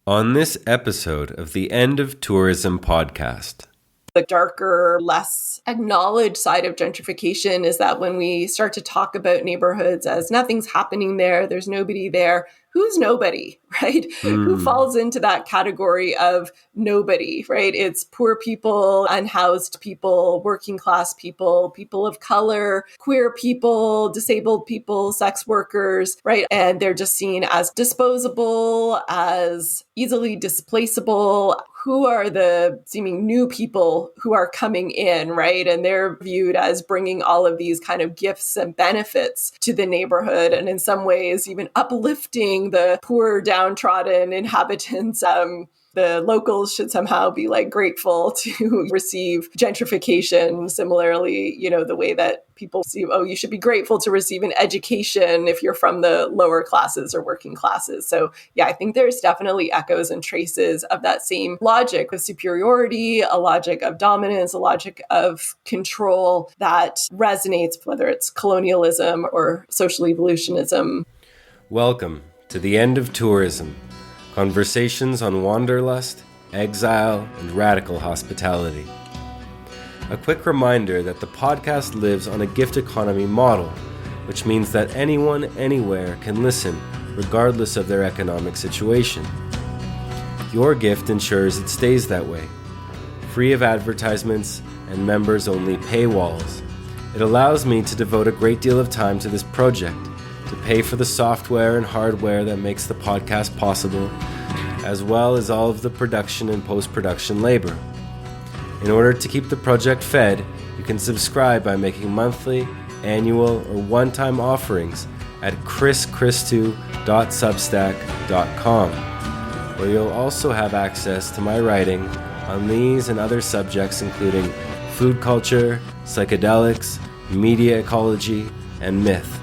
On this episode of the End of Tourism podcast. The darker, less acknowledged side of gentrification is that when we start to talk about neighborhoods as nothing's happening there, there's nobody there, who's nobody, right? Who falls into that category of nobody, right? It's poor people, unhoused people, working class people, people of color, queer people, disabled people, sex workers, right? And they're just seen as disposable, as easily displaceable. Who are the seeming new people who are coming in, right? And they're viewed as bringing all of these kind of gifts and benefits to the neighborhood, and in some ways even uplifting the poor, downtrodden inhabitants. The locals should somehow be grateful to receive gentrification. Similarly, the way that people see, you should be grateful to receive an education if you're from the lower classes or working classes. So yeah, I think there's definitely echoes and traces of that same logic of superiority, a logic of dominance, a logic of control that resonates, whether it's colonialism or social evolutionism. Welcome to the End of Tourism. Conversations on wanderlust, exile, and radical hospitality. A quick reminder that the podcast lives on a gift economy model, which means that anyone, anywhere can listen, regardless of their economic situation. Your gift ensures it stays that way, free of advertisements and members-only paywalls. It allows me to devote a great deal of time to this project, to pay for the software and hardware that makes the podcast possible, as well as all of the production and post-production labor. In order to keep the project fed, you can subscribe by making monthly, annual, or one-time offerings at chrischristu.substack.com, where you'll also have access to my writing on these and other subjects including food culture, psychedelics, media ecology, and myth.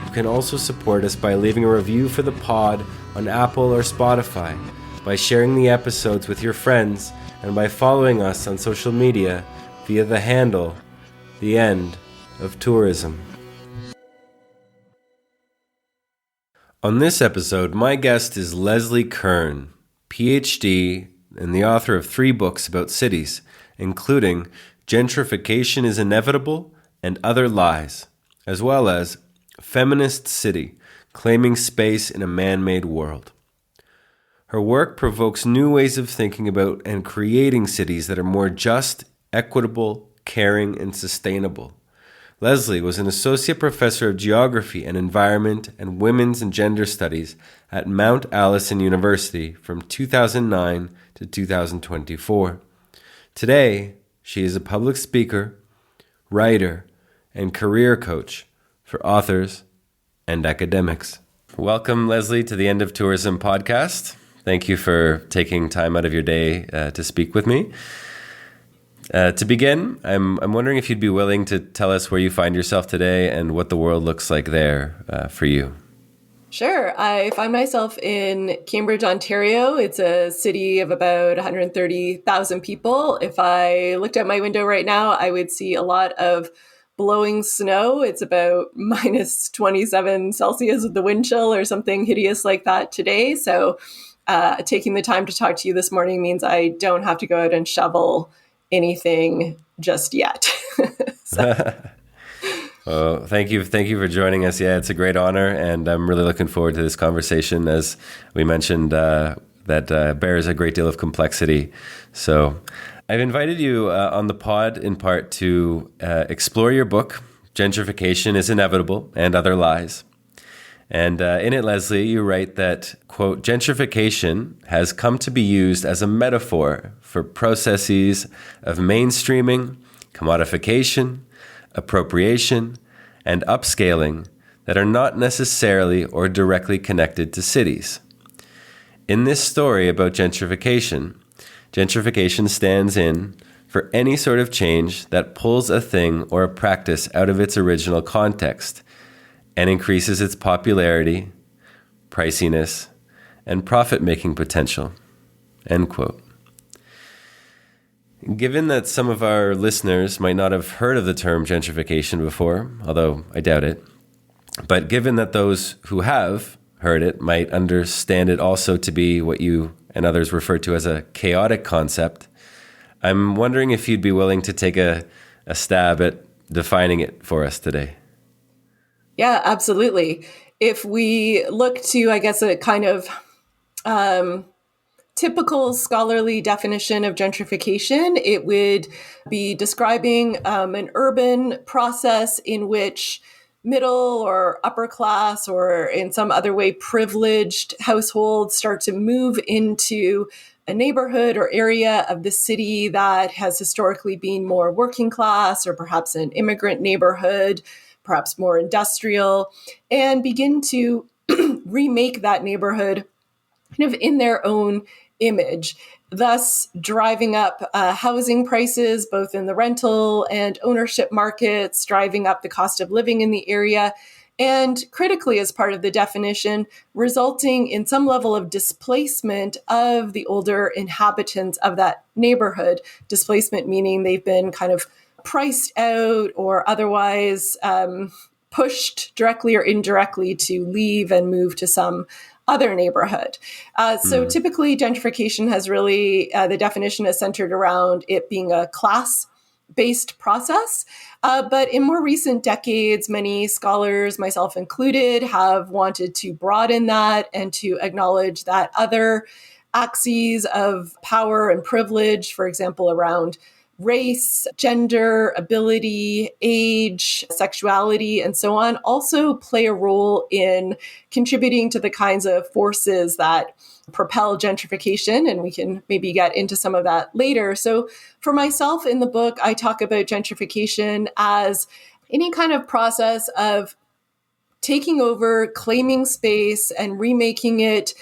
You can also support us by leaving a review for the pod on Apple or Spotify, by sharing the episodes with your friends, and by following us on social media via the handle, The End of Tourism. On this episode, my guest is Leslie Kern, PhD and the author of 3 books about cities, including Gentrification is Inevitable and Other Lies, as well as Feminist City, Claiming Space in a Man-Made World. Her work provokes new ways of thinking about and creating cities that are more just, equitable, caring, and sustainable. Leslie was an associate professor of geography and environment and women's and gender studies at Mount Allison University from 2009 to 2024. Today, she is a public speaker, writer, and career coach for authors and academics. Welcome, Leslie, to the End of Tourism podcast. Thank you for taking time out of your day to speak with me. To begin, I'm wondering if you'd be willing to tell us where you find yourself today and what the world looks like there for you. Sure. I find myself in Cambridge, Ontario. It's a city of about 130,000 people. If I looked out my window right now, I would see a lot of blowing snow. It's about minus 27 Celsius with the wind chill or something hideous like that today. So taking the time to talk to you this morning means I don't have to go out and shovel anything just yet. Well, thank you for joining us. Yeah, it's a great honor, and I'm really looking forward to this conversation. As we mentioned, that bears a great deal of complexity. So I've invited you on the pod in part to explore your book, Gentrification is Inevitable and Other Lies. And in it, Leslie, you write that, quote, gentrification has come to be used as a metaphor for processes of mainstreaming, commodification, appropriation, and upscaling that are not necessarily or directly connected to cities. In this story about gentrification stands in for any sort of change that pulls a thing or a practice out of its original context and increases its popularity, priciness, and profit-making potential, end quote. Given that some of our listeners might not have heard of the term gentrification before, although I doubt it, but given that those who have heard it might understand it also to be what you and others refer to as a chaotic concept. I'm wondering if you'd be willing to take a stab at defining it for us today. Yeah, absolutely. If we look to, I guess, a kind of typical scholarly definition of gentrification, it would be describing an urban process in which middle or upper class or in some other way privileged households start to move into a neighborhood or area of the city that has historically been more working class or perhaps an immigrant neighborhood, perhaps more industrial, and begin to remake that neighborhood kind of in their own image, thus driving up housing prices, both in the rental and ownership markets, driving up the cost of living in the area, and critically, as part of the definition, resulting in some level of displacement of the older inhabitants of that neighborhood. Displacement meaning they've been kind of priced out or otherwise pushed directly or indirectly to leave and move to some other neighborhood. So typically gentrification has really, the definition is centered around it being a class-based process. But in more recent decades, many scholars, myself included, have wanted to broaden that and to acknowledge that other axes of power and privilege, for example, around race, gender, ability, age, sexuality, and so on, also play a role in contributing to the kinds of forces that propel gentrification. And we can maybe get into some of that later. So for myself in the book, I talk about gentrification as any kind of process of taking over, claiming space, and remaking it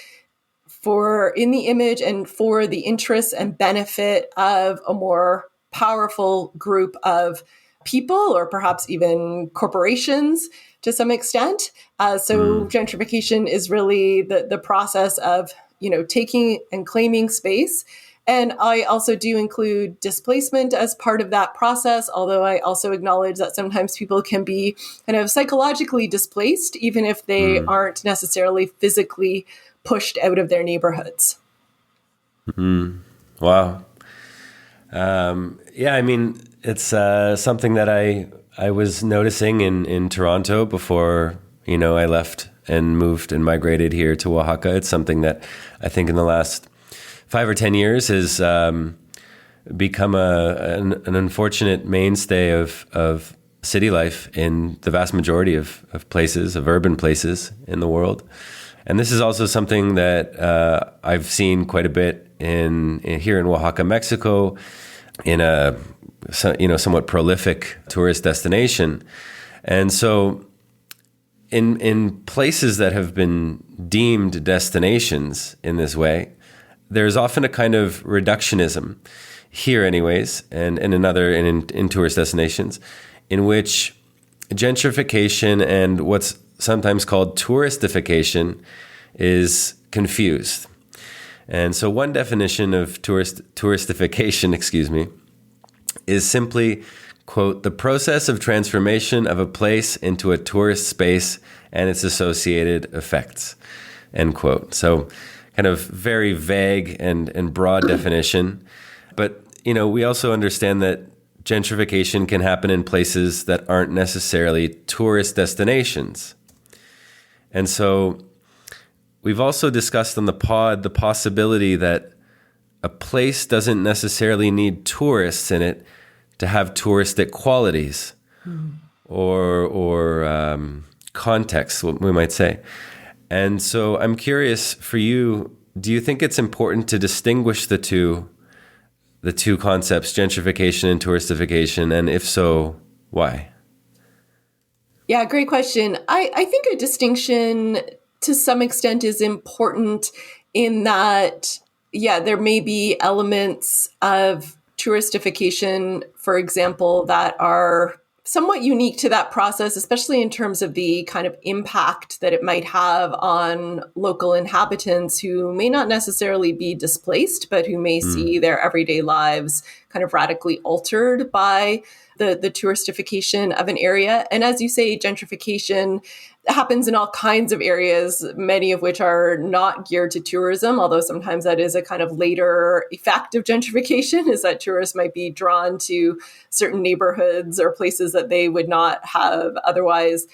for in the image and for the interests and benefit of a more powerful group of people, or perhaps even corporations to some extent. So gentrification is really the process of, taking and claiming space. And I also do include displacement as part of that process, although I also acknowledge that sometimes people can be kind of psychologically displaced, even if they aren't necessarily physically pushed out of their neighborhoods. Wow. Yeah, I mean, it's something that I was noticing in Toronto before, I left and moved and migrated here to Oaxaca. It's something that I think in the last 5 or 10 years has become an unfortunate mainstay of city life in the vast majority of places, of urban places in the world. And this is also something that I've seen quite a bit in here in Oaxaca, Mexico, in a somewhat prolific tourist destination. And so in places that have been deemed destinations in this way, there's often a kind of reductionism here anyways, and in tourist destinations, in which gentrification and what's sometimes called touristification is confused. And so one definition of touristification, is simply, quote, the process of transformation of a place into a tourist space and its associated effects, end quote. So kind of very vague and broad definition. But, we also understand that gentrification can happen in places that aren't necessarily tourist destinations. And so we've also discussed on the pod the possibility that a place doesn't necessarily need tourists in it to have touristic qualities or context, what we might say. And so I'm curious for you, do you think it's important to distinguish the two concepts, gentrification and touristification? And if so, why? Yeah, great question. I think a distinction to some extent is important in that, there may be elements of touristification, for example, that are somewhat unique to that process, especially in terms of the kind of impact that it might have on local inhabitants who may not necessarily be displaced, but who may see their everyday lives kind of radically altered by the touristification of an area. And as you say, gentrification happens in all kinds of areas, many of which are not geared to tourism, although sometimes that is a kind of later effect of gentrification, is that tourists might be drawn to certain neighborhoods or places that they would not have otherwise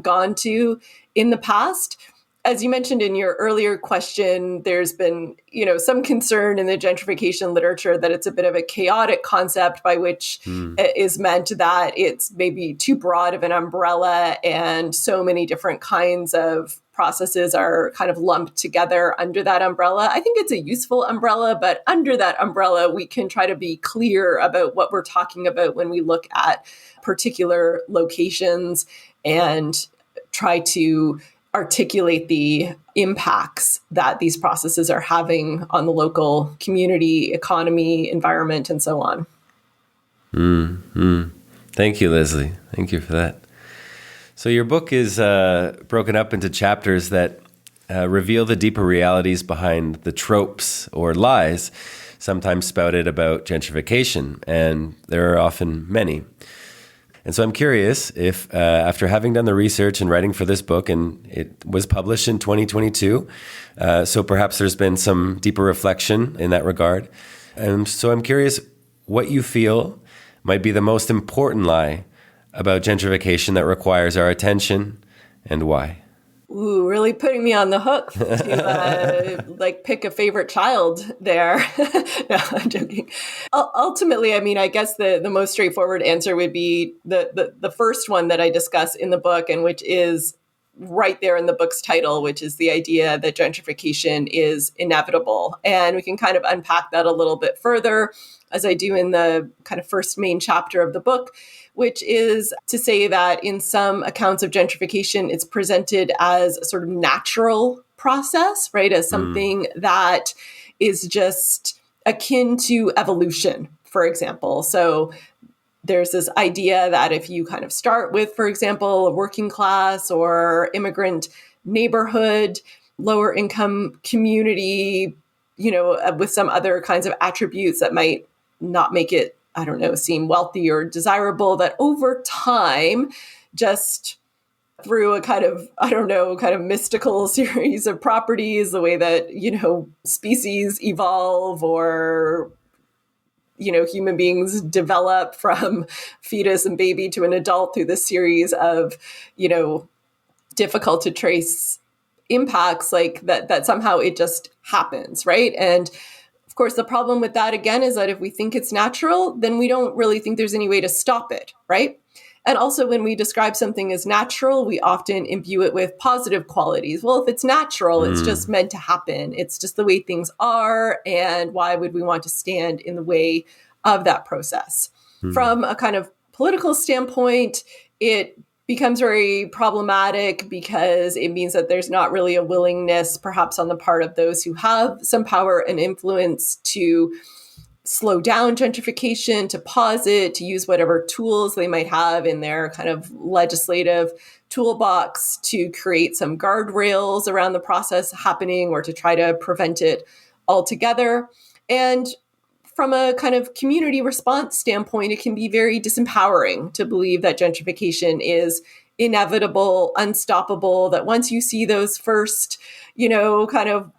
gone to in the past. As you mentioned in your earlier question, there's been, some concern in the gentrification literature that it's a bit of a chaotic concept, by which is meant that it's maybe too broad of an umbrella and so many different kinds of processes are kind of lumped together under that umbrella. I think it's a useful umbrella, but under that umbrella, we can try to be clear about what we're talking about when we look at particular locations and try to articulate the impacts that these processes are having on the local community, economy, environment, and so on. Thank you, Leslie. Thank you for that. So your book is broken up into chapters that reveal the deeper realities behind the tropes or lies sometimes spouted about gentrification, and there are often many. And so I'm curious if, after having done the research and writing for this book, and it was published in 2022, so perhaps there's been some deeper reflection in that regard. And so I'm curious what you feel might be the most important lie about gentrification that requires our attention, and why. Ooh, really putting me on the hook to pick a favorite child there. No, I'm joking. Ultimately, I guess the most straightforward answer would be the first one that I discuss in the book, and which is right there in the book's title, which is the idea that gentrification is inevitable. And we can kind of unpack that a little bit further, as I do in the kind of first main chapter of the book, which is to say that in some accounts of gentrification, it's presented as a sort of natural process, right? As something that is just akin to evolution, for example. So there's this idea that if you kind of start with, for example, a working class or immigrant neighborhood, lower income community, with some other kinds of attributes that might not make it, seem wealthy or desirable, that over time, just through a kind of mystical series of properties, the way that, species evolve or, human beings develop from fetus and baby to an adult through this series of, difficult to trace impacts, like that somehow it just happens, right? And of course, the problem with that, again, is that if we think it's natural, then we don't really think there's any way to stop it, right? And also, when we describe something as natural, we often imbue it with positive qualities. Well, if it's natural, it's just meant to happen. It's just the way things are. And why would we want to stand in the way of that process? From a kind of political standpoint, it becomes very problematic because it means that there's not really a willingness, perhaps on the part of those who have some power and influence, to slow down gentrification, to pause it, to use whatever tools they might have in their kind of legislative toolbox to create some guardrails around the process happening or to try to prevent it altogether. And from a kind of community response standpoint, it can be very disempowering to believe that gentrification is inevitable, unstoppable, that once you see those first, kind of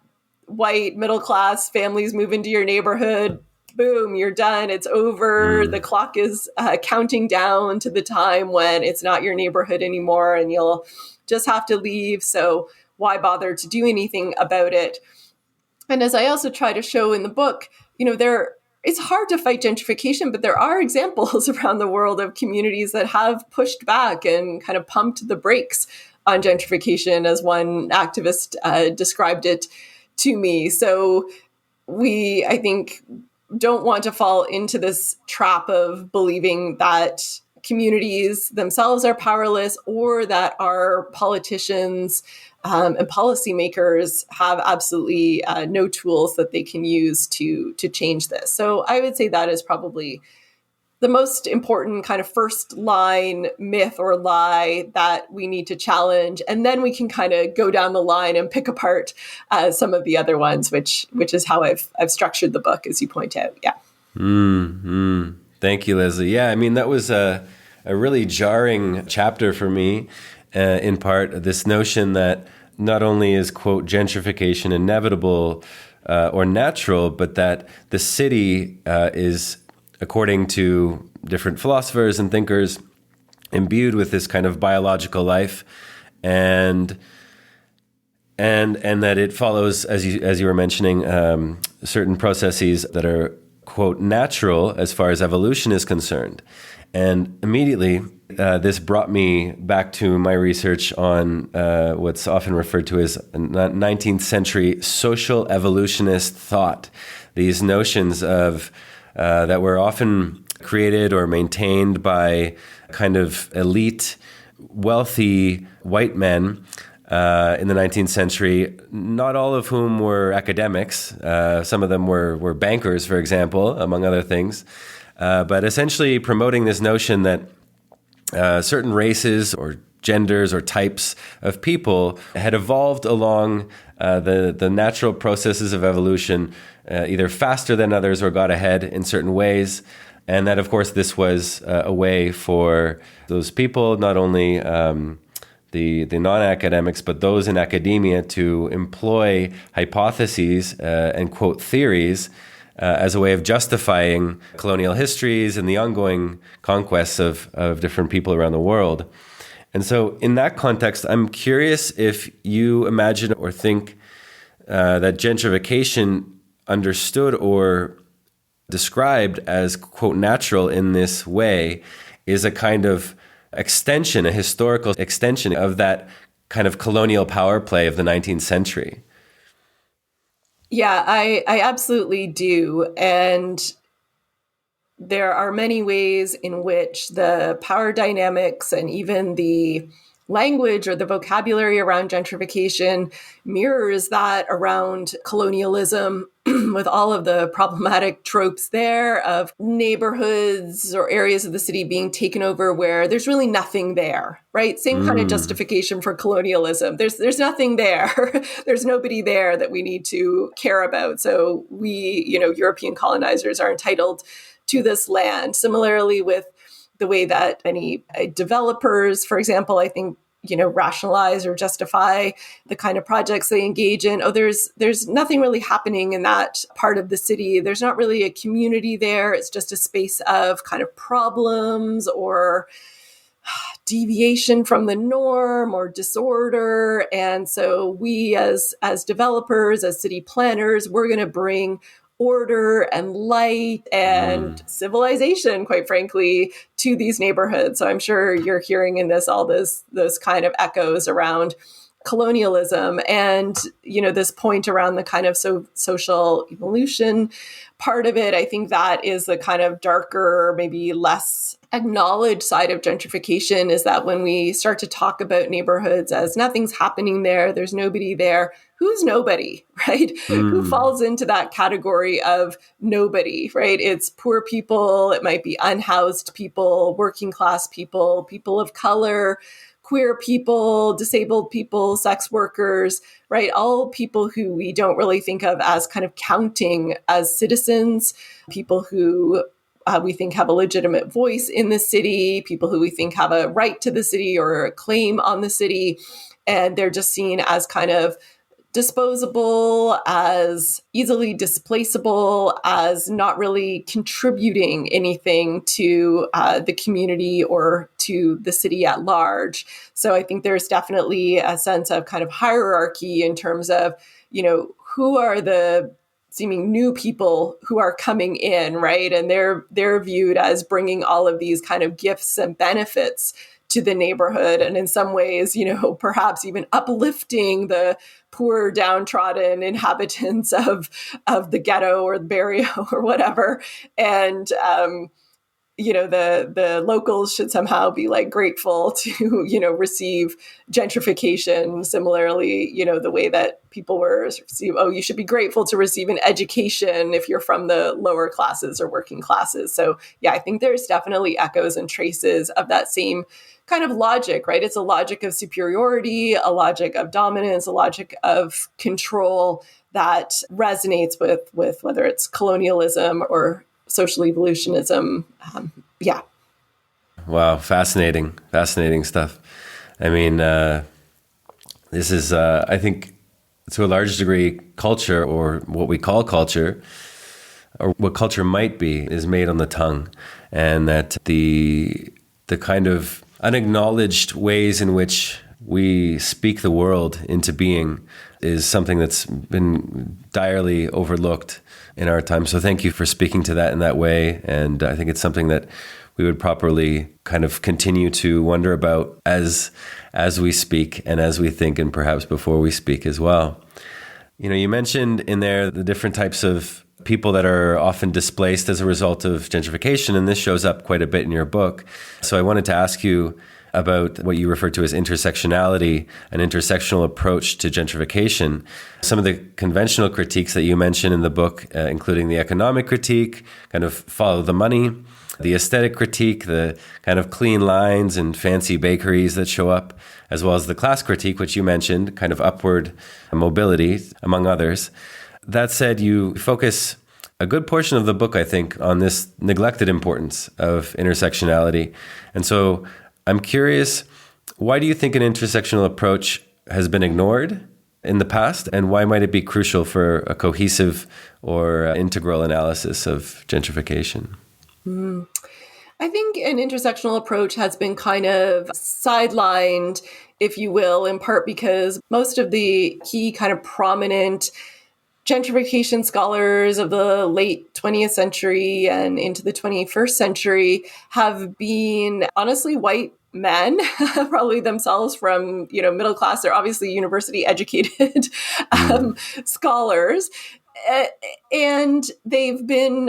white middle-class families move into your neighborhood, boom, you're done. It's over. The clock is counting down to the time when it's not your neighborhood anymore and you'll just have to leave. So why bother to do anything about it? And as I also try to show in the book, it's hard to fight gentrification, but there are examples around the world of communities that have pushed back and kind of pumped the brakes on gentrification, as one activist described it to me. So we, I think, don't want to fall into this trap of believing that communities themselves are powerless or that our politicians and policymakers have absolutely no tools that they can use to change this. So I would say that is probably the most important kind of first line myth or lie that we need to challenge. And then we can kind of go down the line and pick apart some of the other ones, which is how I've structured the book, as you point out. Yeah. Thank you, Leslie. Yeah, that was a really jarring chapter for me. in part, this notion that not only is, quote, gentrification inevitable or natural, but that the city is, according to different philosophers and thinkers, imbued with this kind of biological life, and that it follows, as you were mentioning, certain processes that are, quote, natural as far as evolution is concerned. And immediately, this brought me back to my research on what's often referred to as 19th century social evolutionist thought. These notions of that were often created or maintained by kind of elite, wealthy white men in the 19th century, not all of whom were academics. Some of them were bankers, for example, among other things. But essentially promoting this notion that certain races or genders or types of people had evolved along the natural processes of evolution, either faster than others or got ahead in certain ways. And that, of course, this was a way for those people, not only the non-academics, but those in academia, to employ hypotheses and, quote, theories as a way of justifying colonial histories and the ongoing conquests of different people around the world. And so in that context, I'm curious if you imagine or think that gentrification, understood or described as, quote, natural in this way, is a kind of extension, a historical extension of that kind of colonial power play of the 19th century. Yeah, I absolutely do. And there are many ways in which the power dynamics and even the language or the vocabulary around gentrification mirrors that around colonialism, with all of the problematic tropes there of neighborhoods or areas of the city being taken over where there's really nothing there, right? Same kind of justification for colonialism. There's nothing there. There's nobody there that we need to care about. So we, European colonizers are entitled to this land. Similarly with the way that many developers, for example, I think, rationalize or justify the kind of projects they engage in. Oh, there's nothing really happening in that part of the city. There's not really a community there. It's just a space of kind of problems or deviation from the norm or disorder. And so we as developers, as city planners, we're going to bring order and light and civilization, quite frankly, to these neighborhoods. So I'm sure you're hearing in this all those kind of echoes around colonialism and, this point around the kind of social evolution part of it. I think that is the kind of darker, maybe less acknowledged side of gentrification, is that when we start to talk about neighborhoods as nothing's happening there, there's nobody there. Who's nobody, right? Who falls into that category of nobody, right? It's poor people, it might be unhoused people, working class people, people of color, queer people, disabled people, sex workers, right? All people who we don't really think of as kind of counting as citizens, people who we think have a legitimate voice in the city, people who we think have a right to the city or a claim on the city. And they're just seen as kind of disposable, as easily displaceable, as not really contributing anything to the community or to the city at large. So I think there's definitely a sense of kind of hierarchy in terms of, who are the seeming new people who are coming in, right? And they're viewed as bringing all of these kind of gifts and benefits to the neighborhood. And in some ways, perhaps even uplifting the poor, downtrodden inhabitants of the ghetto or the barrio or whatever. And, the locals should somehow be like grateful to, receive gentrification. Similarly, the way that people were received, you should be grateful to receive an education if you're from the lower classes or working classes. So yeah, I think there's definitely echoes and traces of that same kind of logic, right? It's a logic of superiority, a logic of dominance, a logic of control that resonates with whether it's colonialism or social evolutionism. Yeah. Wow. Fascinating stuff. I mean, this is, I think, to a large degree, culture, or what we call culture, or what culture might be, is made on the tongue. And that the kind of unacknowledged ways in which we speak the world into being is something that's been direly overlooked in our time. So thank you for speaking to that in that way. And I think it's something that we would properly kind of continue to wonder about as we speak and as we think, and perhaps before we speak as well. You know, you mentioned in there the different types of people that are often displaced as a result of gentrification, and this shows up quite a bit in your book. So I wanted to ask you about what you refer to as intersectionality, an intersectional approach to gentrification. Some of the conventional critiques that you mention in the book, including the economic critique, kind of follow the money, the aesthetic critique, the kind of clean lines and fancy bakeries that show up, as well as the class critique, which you mentioned, kind of upward mobility, among others. That said, you focus a good portion of the book, I think, on this neglected importance of intersectionality. And so I'm curious, why do you think an intersectional approach has been ignored in the past, and why might it be crucial for a cohesive or integral analysis of gentrification? I think an intersectional approach has been kind of sidelined, if you will, in part because most of the key kind of prominent gentrification scholars of the late 20th century and into the 21st century have been honestly white men, probably themselves from, middle class. They're obviously university educated scholars. And they've been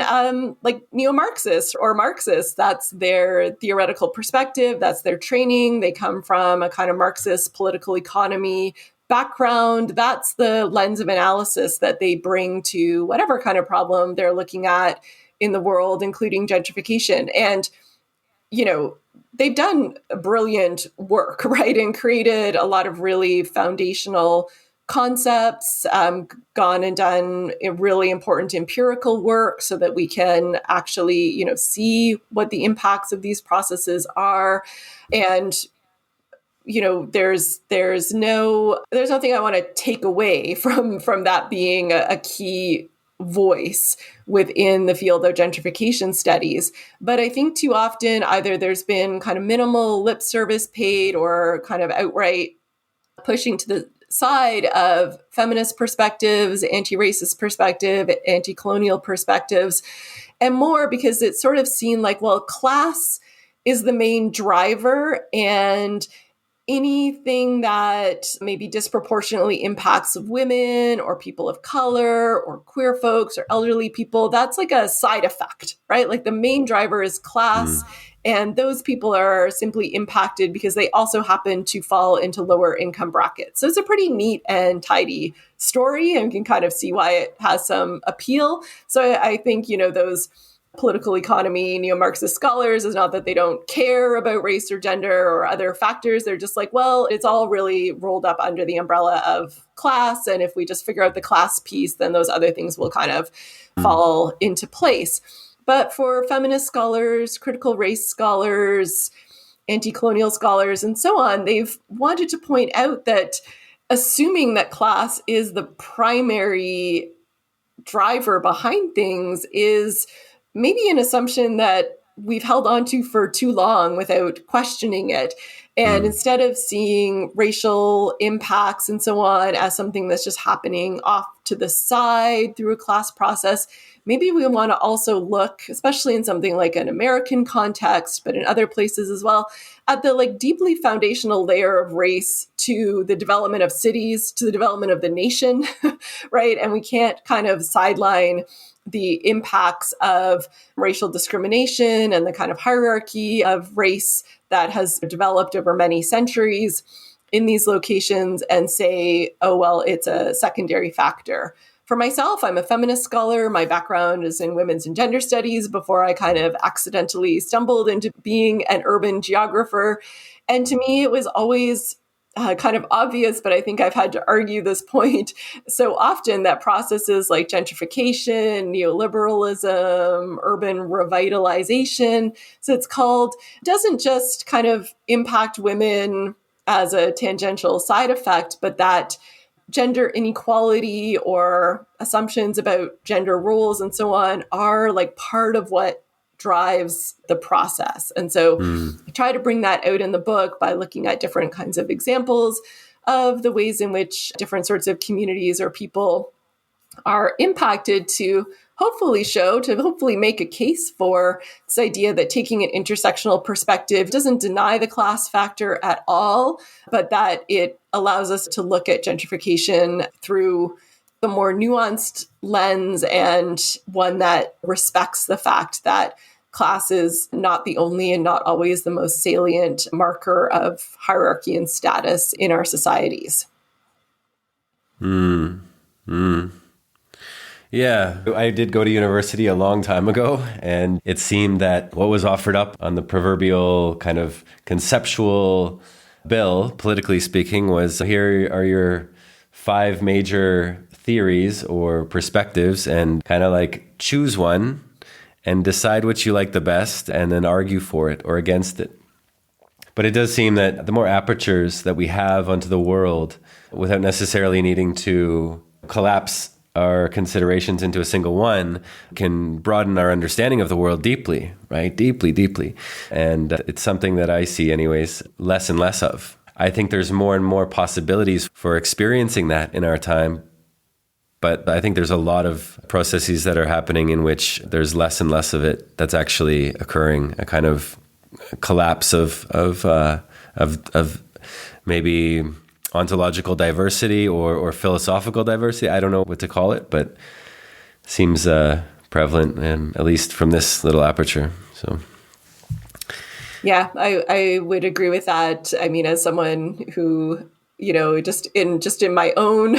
like neo-Marxists or Marxists. That's their theoretical perspective. That's their training. They come from a kind of Marxist political economy background. That's the lens of analysis that they bring to whatever kind of problem they're looking at in the world, including gentrification. And, they've done brilliant work, right? And created a lot of really foundational concepts, gone and done really important empirical work so that we can actually, see what the impacts of these processes are. And, there's nothing I want to take away from that being a key voice within the field of gentrification studies. But I think too often either there's been kind of minimal lip service paid or kind of outright pushing to the side of feminist perspectives, anti-racist perspective, anti-colonial perspectives, and more because it's sort of seen like, well, class is the main driver, and anything that maybe disproportionately impacts women or people of color or queer folks or elderly people, that's like a side effect, right? Like the main driver is class. And those people are simply impacted because they also happen to fall into lower income brackets. So it's a pretty neat and tidy story, and you can kind of see why it has some appeal. So I think, those political economy neo-Marxist scholars is not that they don't care about race or gender or other factors. They're just like, well, it's all really rolled up under the umbrella of class. And if we just figure out the class piece, then those other things will kind of fall into place. But for feminist scholars, critical race scholars, anti-colonial scholars, and so on, they've wanted to point out that assuming that class is the primary driver behind things is maybe an assumption that we've held on to for too long without questioning it. And instead of seeing racial impacts and so on as something that's just happening off to the side through a class process, maybe we want to also look, especially in something like an American context, but in other places as well, at the like deeply foundational layer of race to the development of cities, to the development of the nation, right? And we can't kind of sideline the impacts of racial discrimination and the kind of hierarchy of race that has developed over many centuries in these locations and say, oh, well, it's a secondary factor. For myself, I'm a feminist scholar. My background is in women's and gender studies before I kind of accidentally stumbled into being an urban geographer. And to me, it was always kind of obvious, but I think I've had to argue this point so often that processes like gentrification, neoliberalism, urban revitalization, so it's called, doesn't just kind of impact women as a tangential side effect, but that gender inequality or assumptions about gender roles and so on are like part of what drives the process. And so I try to bring that out in the book by looking at different kinds of examples of the ways in which different sorts of communities or people are impacted to hopefully make a case for this idea that taking an intersectional perspective doesn't deny the class factor at all, but that it allows us to look at gentrification through the more nuanced lens and one that respects the fact that class is not the only and not always the most salient marker of hierarchy and status in our societies. Yeah, I did go to university a long time ago, and it seemed that what was offered up on the proverbial kind of conceptual bill, politically speaking, was here are your 5 major theories or perspectives, and kind of like choose one and decide which you like the best and then argue for it or against it. But it does seem that the more apertures that we have onto the world, without necessarily needing to collapse our considerations into a single one, can broaden our understanding of the world deeply, right? Deeply. And it's something that I see anyways, less and less of. I think there's more and more possibilities for experiencing that in our time. But I think there's a lot of processes that are happening in which there's less and less of it that's actually occurring, a kind of collapse of maybe ontological diversity or philosophical diversity. I don't know what to call it, but it seems prevalent, at least from this little aperture. So, yeah, I would agree with that. I mean, as someone who, just in my own,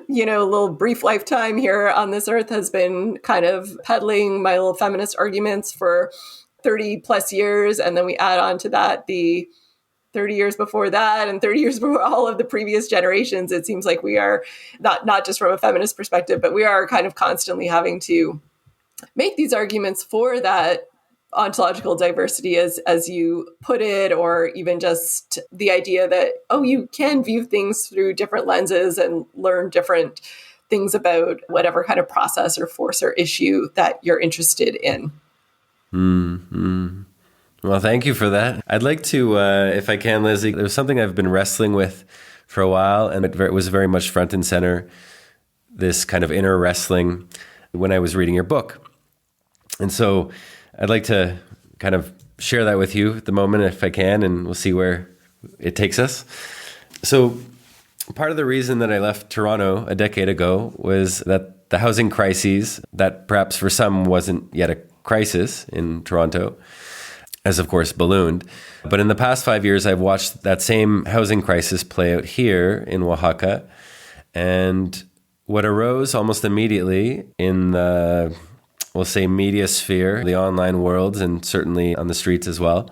little brief lifetime here on this earth has been kind of peddling my little feminist arguments for 30 plus years. And then we add on to that the 30 years before that and 30 years before all of the previous generations. It seems like we are not just from a feminist perspective, but we are kind of constantly having to make these arguments for that ontological diversity, as you put it, or even just the idea that, you can view things through different lenses and learn different things about whatever kind of process or force or issue that you're interested in. Mm-hmm. Well, thank you for that. I'd like to, if I can, Leslie, there's something I've been wrestling with for a while, and it was very much front and center, this kind of inner wrestling when I was reading your book. And so I'd like to kind of share that with you at the moment, if I can, and we'll see where it takes us. So part of the reason that I left Toronto a decade ago was that the housing crises, that perhaps for some wasn't yet a crisis in Toronto, has of course ballooned. But in the past 5 years, I've watched that same housing crisis play out here in Oaxaca. And what arose almost immediately in the, we'll say, media sphere, the online world, and certainly on the streets as well,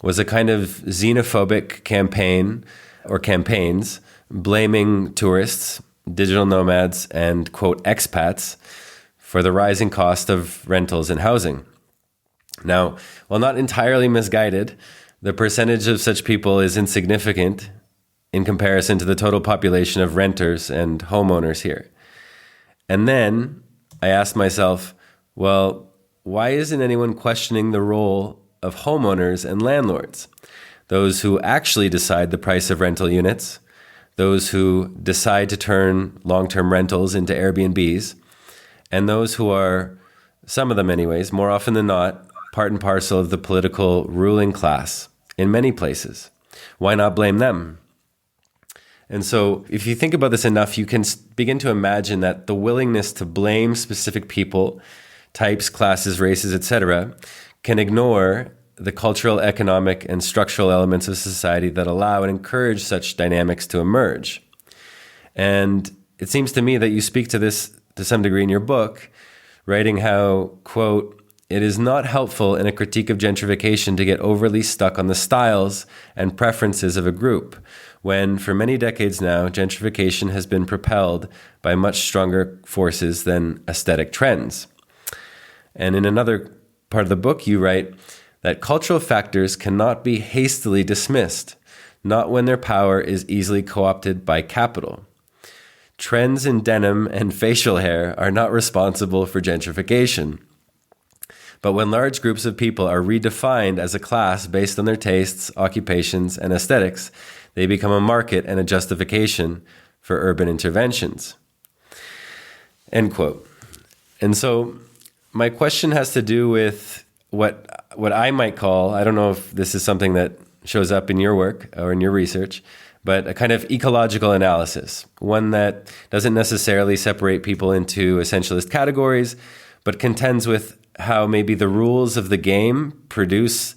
was a kind of xenophobic campaign or campaigns blaming tourists, digital nomads, and, quote, expats for the rising cost of rentals and housing. Now, while not entirely misguided, the percentage of such people is insignificant in comparison to the total population of renters and homeowners here. And then I asked myself, well, why isn't anyone questioning the role of homeowners and landlords? Those who actually decide the price of rental units, those who decide to turn long-term rentals into Airbnbs, and those who are, some of them anyways, more often than not, part and parcel of the political ruling class in many places. Why not blame them? And so if you think about this enough, you can begin to imagine that the willingness to blame specific people, types, classes, races, etc., can ignore the cultural, economic, and structural elements of society that allow and encourage such dynamics to emerge. And it seems to me that you speak to this to some degree in your book, writing how, quote, "It is not helpful in a critique of gentrification to get overly stuck on the styles and preferences of a group, when for many decades now, gentrification has been propelled by much stronger forces than aesthetic trends." And in another part of the book, you write that cultural factors cannot be hastily dismissed, not when their power is easily co-opted by capital. Trends in denim and facial hair are not responsible for gentrification. But when large groups of people are redefined as a class based on their tastes, occupations, and aesthetics, they become a market and a justification for urban interventions. End quote. And so my question has to do with what I might call, I don't know if this is something that shows up in your work or in your research, but a kind of ecological analysis, one that doesn't necessarily separate people into essentialist categories, but contends with how maybe the rules of the game produce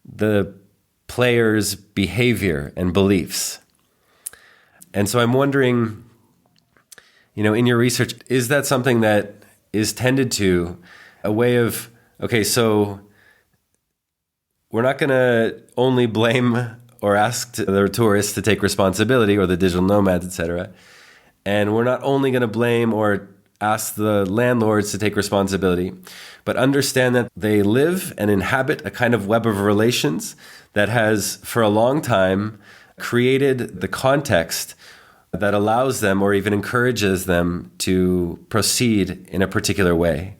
the player's behavior and beliefs. And so I'm wondering, in your research, is that something that is tended to a way of, okay, so we're not going to only blame or ask the tourists to take responsibility or the digital nomads, etc. And we're not only going to blame or ask the landlords to take responsibility, but understand that they live and inhabit a kind of web of relations that has, for a long time, created the context that allows them or even encourages them to proceed in a particular way.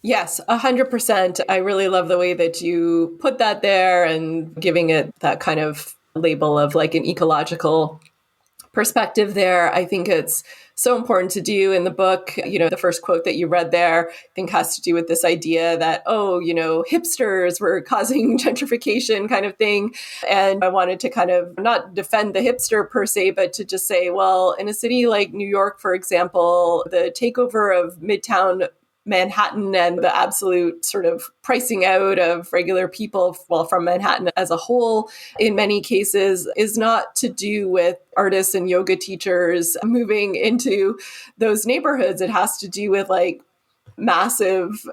Yes, 100%. I really love the way that you put that there and giving it that kind of label of like an ecological perspective there. I think it's so important to do in the book. The first quote that you read there, I think has to do with this idea that, hipsters were causing gentrification kind of thing. And I wanted to kind of not defend the hipster per se, but to just say, well, in a city like New York, for example, the takeover of Midtown Manhattan and the absolute sort of pricing out of regular people, from Manhattan as a whole, in many cases, is not to do with artists and yoga teachers moving into those neighborhoods. It has to do with like massive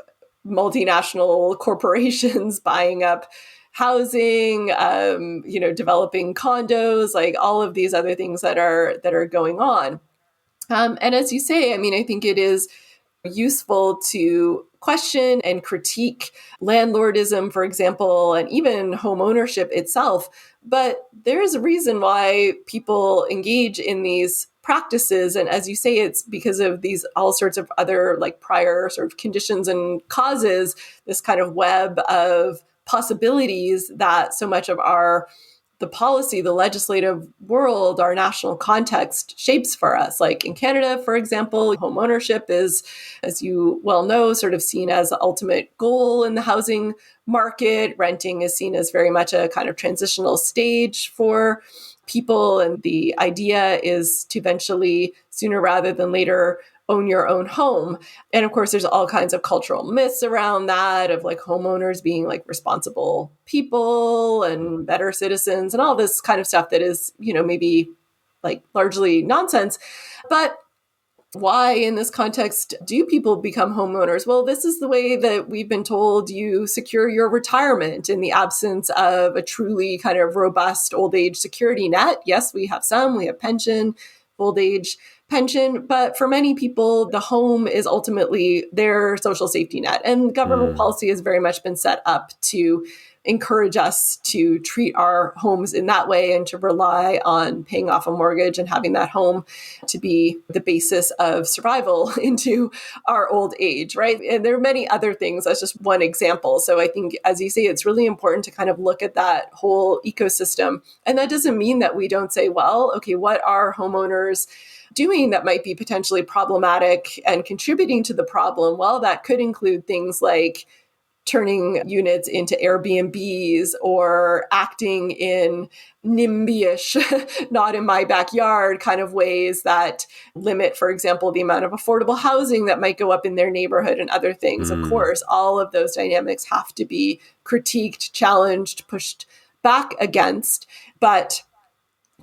multinational corporations buying up housing, developing condos, like all of these other things that are going on. And as you say, I think it is useful to question and critique landlordism, for example, and even home ownership itself. But there's a reason why people engage in these practices. And as you say, it's because of these all sorts of other like prior sort of conditions and causes, this kind of web of possibilities that so much of the policy, the legislative world, our national context shapes for us. Like in Canada, for example, home ownership is, as you well know, sort of seen as the ultimate goal in the housing market. Renting is seen as very much a kind of transitional stage for people. And the idea is to eventually, sooner rather than later, own your own home. And of course, there's all kinds of cultural myths around that of like homeowners being like responsible people and better citizens and all this kind of stuff that is, maybe like largely nonsense. But why in this context do people become homeowners? Well, this is the way that we've been told you secure your retirement in the absence of a truly kind of robust old age security net. Yes, we have some, we have pension, old age pension, but for many people, the home is ultimately their social safety net. And government policy has very much been set up to encourage us to treat our homes in that way and to rely on paying off a mortgage and having that home to be the basis of survival into our old age, right? And there are many other things. That's just one example. So I think, as you say, it's really important to kind of look at that whole ecosystem. And that doesn't mean that we don't say, well, okay, what are homeowners doing that might be potentially problematic and contributing to the problem? Well, that could include things like turning units into Airbnbs or acting in NIMBY-ish, not in my backyard kind of ways that limit, for example, the amount of affordable housing that might go up in their neighborhood and other things. Of course, all of those dynamics have to be critiqued, challenged, pushed back against, but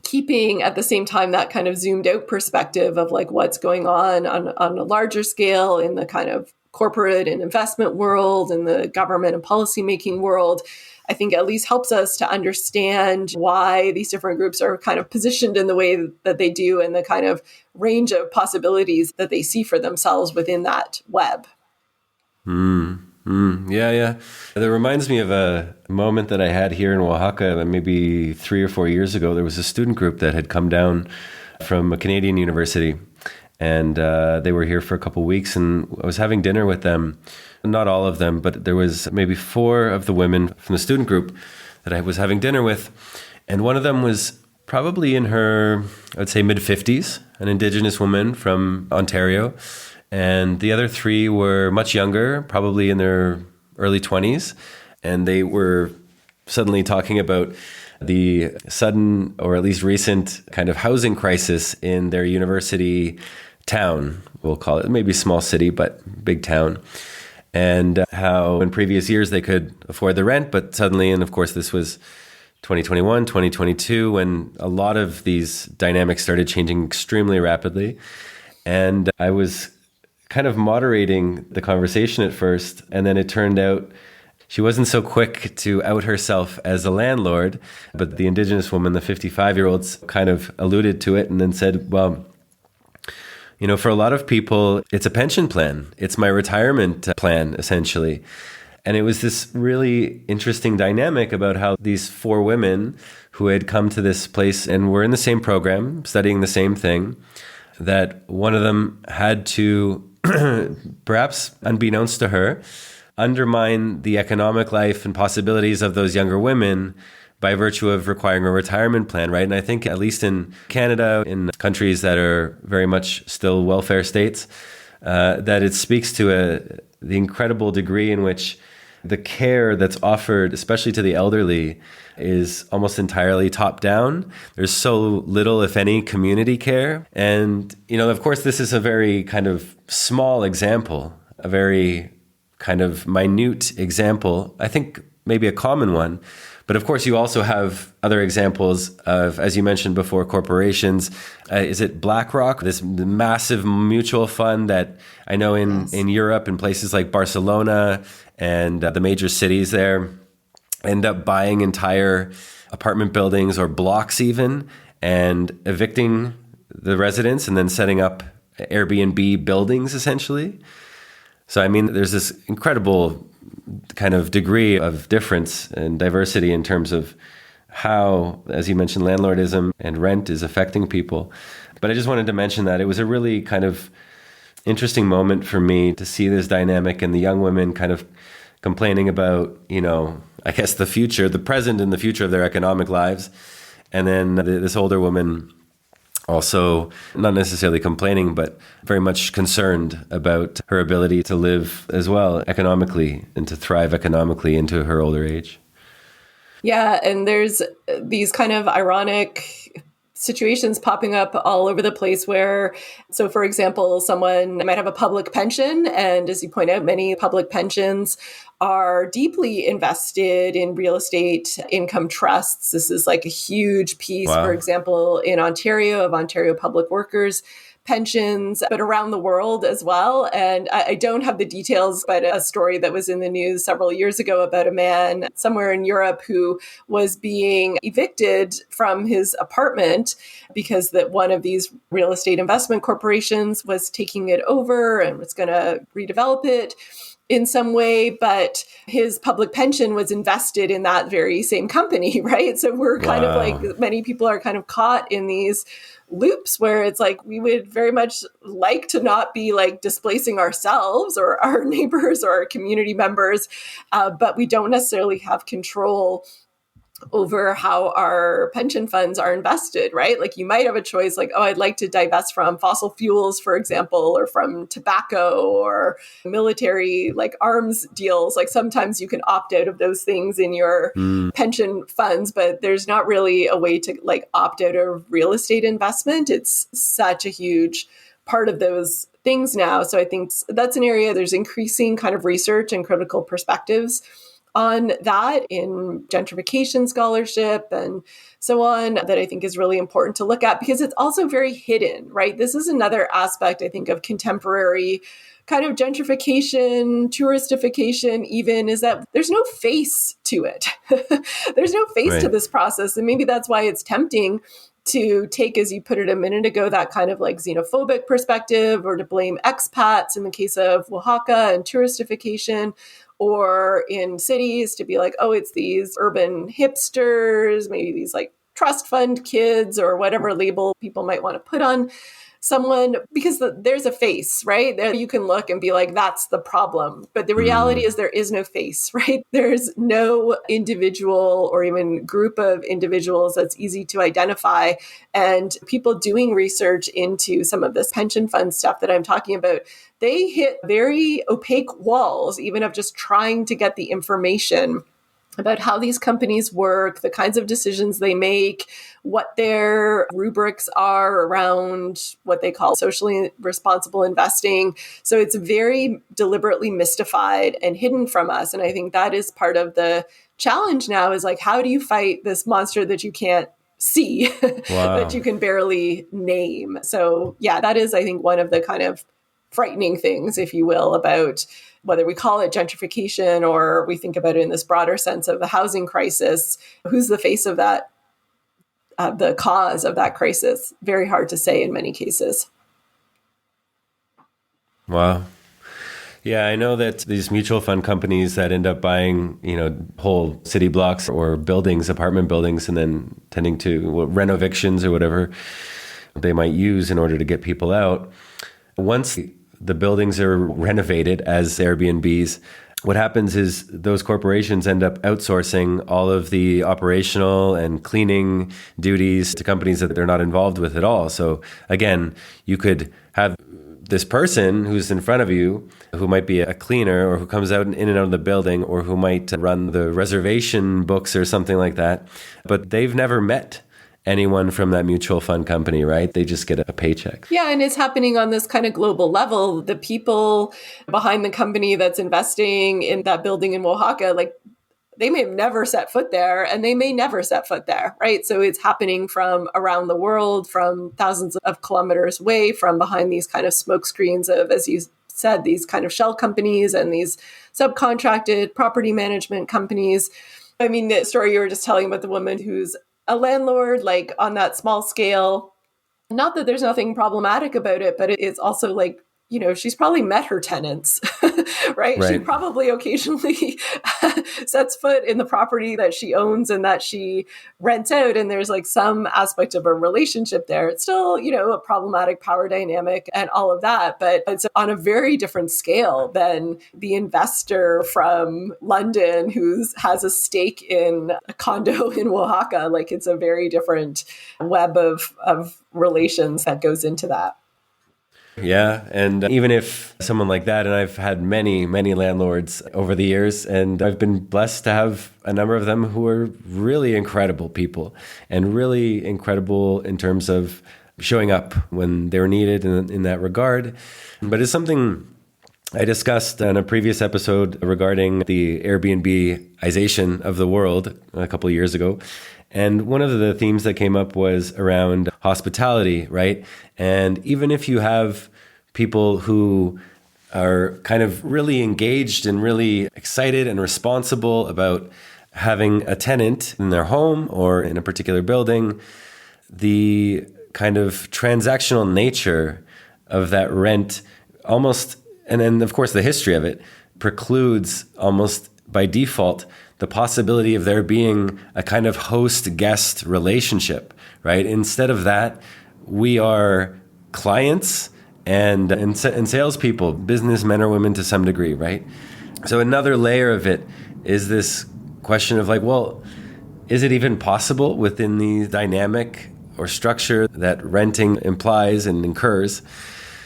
keeping at the same time that kind of zoomed out perspective of like what's going on a larger scale in the kind of corporate and investment world and the government and policymaking world, I think at least helps us to understand why these different groups are kind of positioned in the way that they do and the kind of range of possibilities that they see for themselves within that web. Yeah, yeah. That reminds me of a moment that I had here in Oaxaca maybe 3 or 4 years ago. There was a student group that had come down from a Canadian university, and they were here for a couple of weeks, and I was having dinner with them. Not all of them, but there was maybe 4 of the women from the student group that I was having dinner with, and one of them was probably in her, I would say, mid-50s, an Indigenous woman from Ontario. And the other 3 were much younger, probably in their early 20s. And they were suddenly talking about the sudden, or at least recent, kind of housing crisis in their university town. We'll call it maybe small city, but big town. And how in previous years they could afford the rent, but suddenly, and of course this was 2021, 2022, when a lot of these dynamics started changing extremely rapidly. And I was kind of moderating the conversation at first, and then it turned out she wasn't so quick to out herself as a landlord, but the Indigenous woman, the 55-year-old, kind of alluded to it and then said, well, you know, for a lot of people, it's a pension plan. It's my retirement plan, essentially. And it was this really interesting dynamic about how these 4 women who had come to this place and were in the same program, studying the same thing, that one of them had to, perhaps unbeknownst to her, undermine the economic life and possibilities of those younger women by virtue of requiring a retirement plan, right? And I think at least in Canada, in countries that are very much still welfare states, that it speaks to the incredible degree in which the care that's offered, especially to the elderly, is almost entirely top down. There's so little, if any, community care. And, you know, of course, this is a very kind of small example, a very kind of minute example, I think maybe a common one. But of course, you also have other examples of, as you mentioned before, corporations. Is it BlackRock, this massive mutual fund that I know in Europe, in places like Barcelona and the major cities there, end up buying entire apartment buildings or blocks even, and evicting the residents and then setting up Airbnb buildings, essentially. So, I mean, there's this incredible kind of degree of difference and diversity in terms of how, as you mentioned, landlordism and rent is affecting people. But I just wanted to mention that it was a really kind of interesting moment for me to see this dynamic and the young women kind of complaining about, you know, I guess the future, the present and the future of their economic lives. And then this older woman also not necessarily complaining, but very much concerned about her ability to live as well economically and to thrive economically into her older age. Yeah, and there's these kind of ironic situations popping up all over the place where, so for example, someone might have a public pension, and as you point out, many public pensions are deeply invested in real estate income trusts. This is like a huge piece, for example, in Ontario, of Ontario public workers' pensions, but around the world as well. And I don't have the details, but a story that was in the news several years ago about a man somewhere in Europe who was being evicted from his apartment because that one of these real estate investment corporations was taking it over and was going to redevelop it in some way, but his public pension was invested in that very same company, right? So we're kind of like, many people are kind of caught in these loops where it's like, we would very much like to not be like displacing ourselves or our neighbors or our community members, but we don't necessarily have control over how our pension funds are invested, right? Like you might have a choice like, oh, I'd like to divest from fossil fuels, for example, or from tobacco or military like arms deals. Like sometimes you can opt out of those things in your pension funds, but there's not really a way to like opt out of real estate investment. It's such a huge part of those things now. So I think that's an area there's increasing kind of research and critical perspectives on that in gentrification scholarship and so on that I think is really important to look at because it's also very hidden, right? This is another aspect, I think, of contemporary kind of gentrification, touristification even, is that there's no face to it. There's no face to this process. And maybe that's why it's tempting to take, as you put it a minute ago, that kind of like xenophobic perspective or to blame expats in the case of Oaxaca and touristification, or in cities to be like, oh, it's these urban hipsters, maybe these like trust fund kids or whatever label people might want to put on someone, because there's a face, right? There you can look and be like, that's the problem. But the reality is there is no face, right? There's no individual or even group of individuals that's easy to identify. And people doing research into some of this pension fund stuff that I'm talking about, they hit very opaque walls, even of just trying to get the information about how these companies work, the kinds of decisions they make, what their rubrics are around what they call socially responsible investing. So it's very deliberately mystified and hidden from us. And I think that is part of the challenge now, is like, how do you fight this monster that you can't see, that you can barely name? So yeah, that is, I think, one of the kind of frightening things, if you will, about whether we call it gentrification or we think about it in this broader sense of the housing crisis. Who's the face of that, the cause of that crisis? Very hard to say in many cases. Wow. Yeah, I know that these mutual fund companies that end up buying, whole city blocks or buildings, apartment buildings, and then tending to rent evictions or whatever they might use in order to get people out. Once the buildings are renovated as Airbnbs, what happens is those corporations end up outsourcing all of the operational and cleaning duties to companies that they're not involved with at all. So again, you could have this person who's in front of you who might be a cleaner or who comes out in and out of the building or who might run the reservation books or something like that, but they've never met anyone from that mutual fund company, right? They just get a paycheck. Yeah, and it's happening on this kind of global level. The people behind the company that's investing in that building in Oaxaca, like, they may have never set foot there and they may never set foot there, right? So it's happening from around the world, from thousands of kilometers away, from behind these kind of smoke screens of, as you said, these kind of shell companies and these subcontracted property management companies. I mean, the story you were just telling about the woman who's a landlord, like on that small scale, not that there's nothing problematic about it, but it's also like, she's probably met her tenants, right? She probably occasionally sets foot in the property that she owns and that she rents out. And there's like some aspect of a relationship there. It's still, a problematic power dynamic and all of that, but it's on a very different scale than the investor from London who has a stake in a condo in Oaxaca. Like, it's a very different web of relations that goes into that. Yeah. And even if someone like that, and I've had many, many landlords over the years, and I've been blessed to have a number of them who are really incredible people and really incredible in terms of showing up when they're needed in that regard. But it's something I discussed on a previous episode regarding the Airbnb-ization of the world a couple of years ago. And one of the themes that came up was around hospitality, right? And even if you have people who are kind of really engaged and really excited and responsible about having a tenant in their home or in a particular building, the kind of transactional nature of that rent almost, and then of course the history of it, precludes almost by default the possibility of there being a kind of host-guest relationship, right? Instead of that, we are clients and salespeople, businessmen or women to some degree, right? So another layer of it is this question of like, well, is it even possible within the dynamic or structure that renting implies and incurs,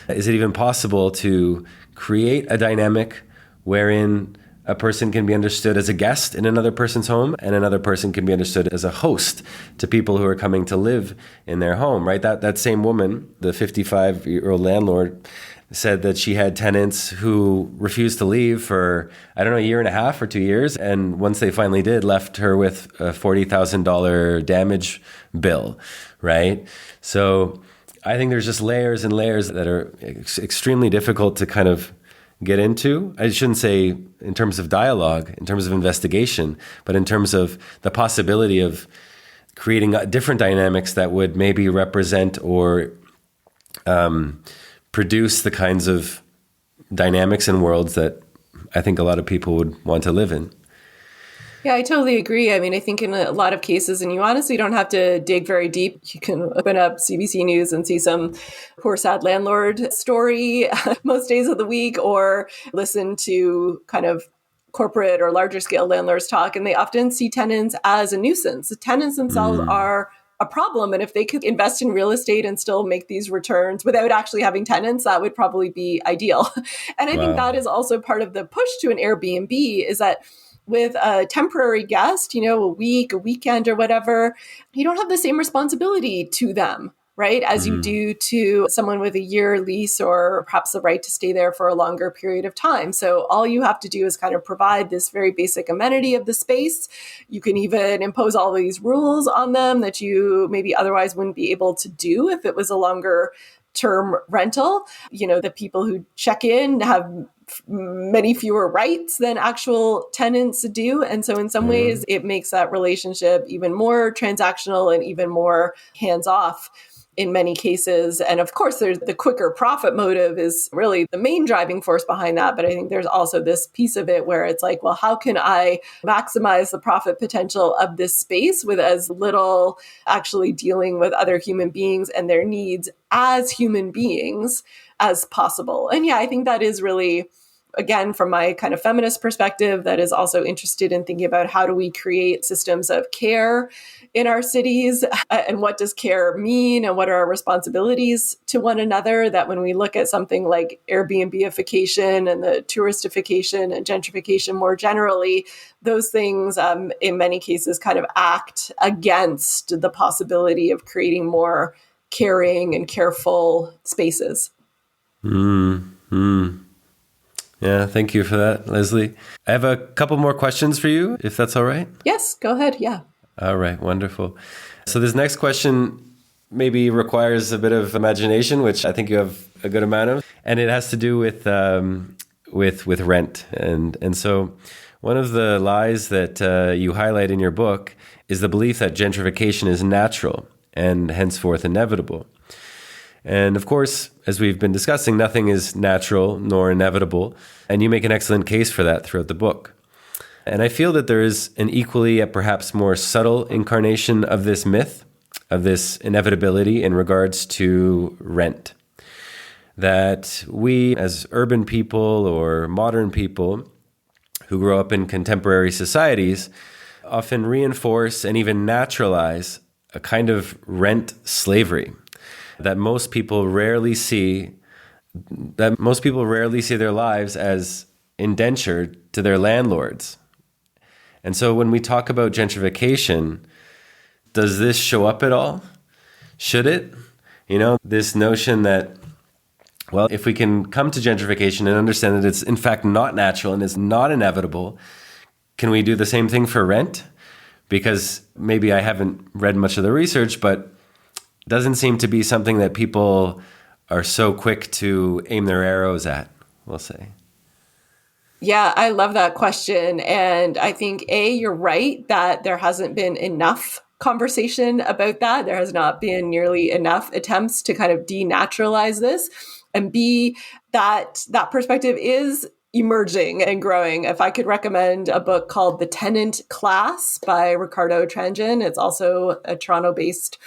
is it even possible to create a dynamic wherein a person can be understood as a guest in another person's home and another person can be understood as a host to people who are coming to live in their home, right? That same woman, the 55-year-old landlord, said that she had tenants who refused to leave for, I don't know, a year and a half or 2 years. And once they finally did, left her with a $40,000 damage bill, right? So I think there's just layers and layers that are extremely difficult to kind of get into. I shouldn't say in terms of dialogue, in terms of investigation, but in terms of the possibility of creating different dynamics that would maybe represent or produce the kinds of dynamics and worlds that I think a lot of people would want to live in. Yeah, I totally agree. I mean, I think in a lot of cases, and you honestly don't have to dig very deep. You can open up CBC News and see some poor, sad landlord story most days of the week, or listen to kind of corporate or larger scale landlords talk. And they often see tenants as a nuisance. The tenants themselves are a problem. And if they could invest in real estate and still make these returns without actually having tenants, that would probably be ideal. And I think that is also part of the push to an Airbnb, is that with a temporary guest, a week, a weekend or whatever, you don't have the same responsibility to them, right, as you do to someone with a year lease or perhaps the right to stay there for a longer period of time. So all you have to do is kind of provide this very basic amenity of the space. You can even impose all these rules on them that you maybe otherwise wouldn't be able to do if it was a longer term rental. The people who check in have many fewer rights than actual tenants do. And so in some ways, it makes that relationship even more transactional and even more hands-off in many cases. And of course, there's the quicker profit motive is really the main driving force behind that. But I think there's also this piece of it where it's like, well, how can I maximize the profit potential of this space with as little actually dealing with other human beings and their needs as human beings as possible? And yeah, I think that is really, again, from my kind of feminist perspective, that is also interested in thinking about how do we create systems of care in our cities, and what does care mean, and what are our responsibilities to one another, that when we look at something like Airbnbification and the touristification and gentrification more generally, those things in many cases kind of act against the possibility of creating more caring and careful spaces. Yeah, thank you for that, Leslie. I have a couple more questions for you, if that's all right. Yes, go ahead. Yeah. All right, wonderful. So this next question maybe requires a bit of imagination, which I think you have a good amount of, and it has to do with rent. And so one of the lies that you highlight in your book is the belief that gentrification is natural and henceforth inevitable. And of course, as we've been discussing, nothing is natural nor inevitable, and you make an excellent case for that throughout the book. And I feel that there is an equally, yet perhaps more subtle incarnation of this myth, of this inevitability in regards to rent. That we, as urban people or modern people who grow up in contemporary societies, often reinforce and even naturalize a kind of rent slavery that most people rarely see their lives as indentured to their landlords. And so when we talk about gentrification, does this show up at all? Should it? This notion that, well, if we can come to gentrification and understand that it's in fact not natural and it's not inevitable, can we do the same thing for rent? Because maybe I haven't read much of the research, but it doesn't seem to be something that people are so quick to aim their arrows at, we'll say. Yeah, I love that question. And I think, you're right that there hasn't been enough conversation about that. There has not been nearly enough attempts to kind of denaturalize this. And B, that perspective is emerging and growing. If I could recommend a book called The Tenant Class by Ricardo Tranjan, it's also a Toronto-based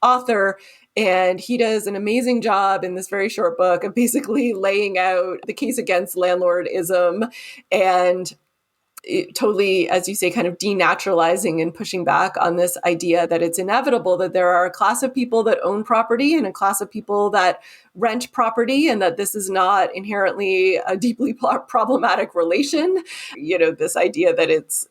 author. And he does an amazing job in this very short book of basically laying out the case against landlordism and totally, as you say, kind of denaturalizing and pushing back on this idea that it's inevitable that there are a class of people that own property and a class of people that rent property, and that this is not inherently a deeply problematic relation. This idea that it's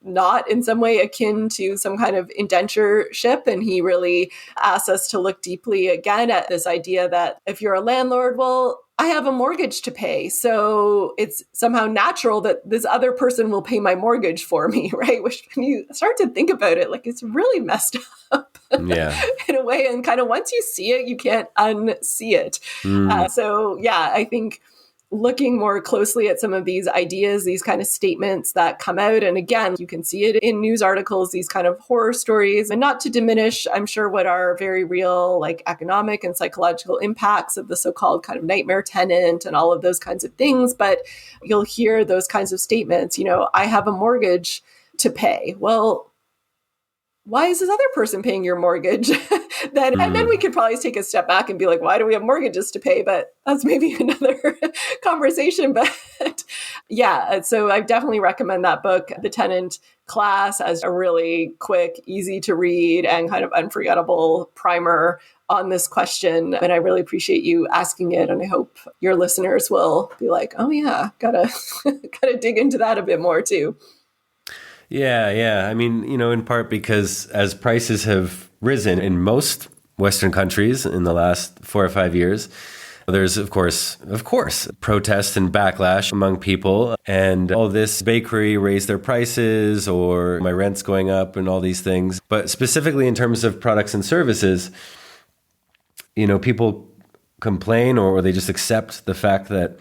not in some way akin to some kind of indentureship. And he really asks us to look deeply again at this idea that if you're a landlord, well, I have a mortgage to pay. So it's somehow natural that this other person will pay my mortgage for me, right? Which when you start to think about it, like it's really messed up in a way. And kind of once you see it, you can't unsee it. I think looking more closely at some of these ideas, these kind of statements that come out. And again, you can see it in news articles, these kind of horror stories, and not to diminish, I'm sure, what are very real, like economic and psychological impacts of the so-called kind of nightmare tenant and all of those kinds of things. But you'll hear those kinds of statements, I have a mortgage to pay. Well, why is this other person paying your mortgage? And then we could probably take a step back and be like, why do we have mortgages to pay? But that's maybe another conversation. But yeah, so I definitely recommend that book, The Tenant Class, as a really quick, easy to read and kind of unforgettable primer on this question. And I really appreciate you asking it. And I hope your listeners will be like, oh yeah, gotta dig into that a bit more too. Yeah. I mean, in part because as prices have risen in most Western countries in the last 4 or 5 years, there's, of course, protest and backlash among people. And all this bakery raised their prices, or my rent's going up, and all these things. But specifically in terms of products and services, people complain or they just accept the fact that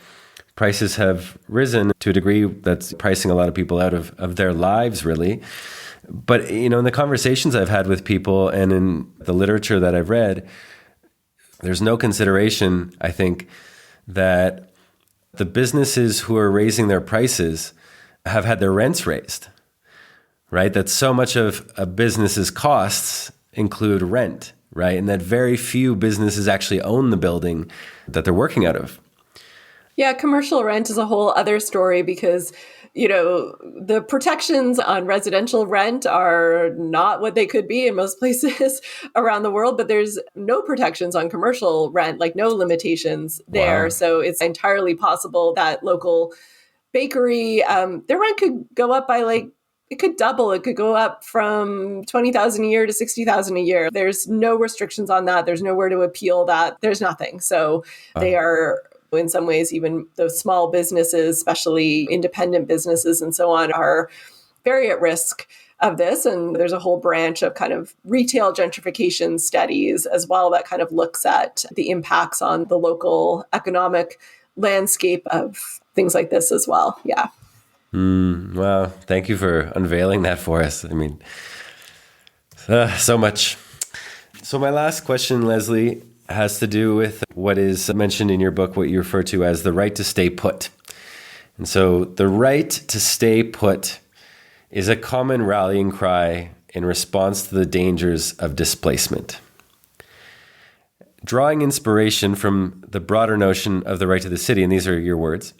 prices have risen to a degree that's pricing a lot of people out of their lives, really. But, in the conversations I've had with people and in the literature that I've read, there's no consideration, I think, that the businesses who are raising their prices have had their rents raised, right? That so much of a business's costs include rent, right? And that very few businesses actually own the building that they're working out of. Yeah, commercial rent is a whole other story because, the protections on residential rent are not what they could be in most places around the world, but there's no protections on commercial rent, like no limitations there. Wow. So it's entirely possible that local bakery, their rent could go up by it could double. It could go up from $20,000 a year to $60,000 a year. There's no restrictions on that. There's nowhere to appeal that. There's nothing. So they are, in some ways, even those small businesses, especially independent businesses and so on, are very at risk of this. And there's a whole branch of kind of retail gentrification studies as well that kind of looks at the impacts on the local economic landscape of things like this as well. Yeah. Wow. Thank you for unveiling that for us. I mean, so much. So my last question, Leslie, has to do with what is mentioned in your book, what you refer to as the right to stay put. And so the right to stay put is a common rallying cry in response to the dangers of displacement. Drawing inspiration from the broader notion of the right to the city, and these are your words,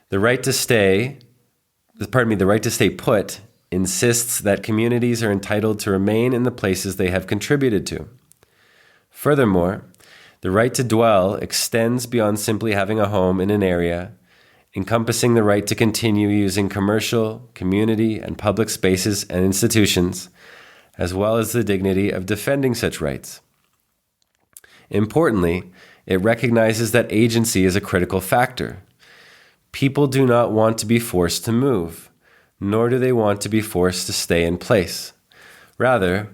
the right to stay put insists that communities are entitled to remain in the places they have contributed to. Furthermore, the right to dwell extends beyond simply having a home in an area, encompassing the right to continue using commercial, community, and public spaces and institutions, as well as the dignity of defending such rights. Importantly, it recognizes that agency is a critical factor. People do not want to be forced to move, nor do they want to be forced to stay in place. Rather,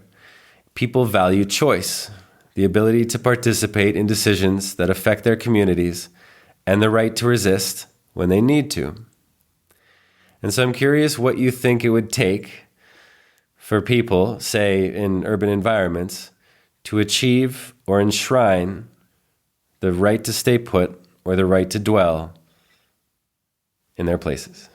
people value choice, the ability to participate in decisions that affect their communities, and the right to resist when they need to. And so I'm curious what you think it would take for people, say in urban environments, to achieve or enshrine the right to stay put or the right to dwell in their places.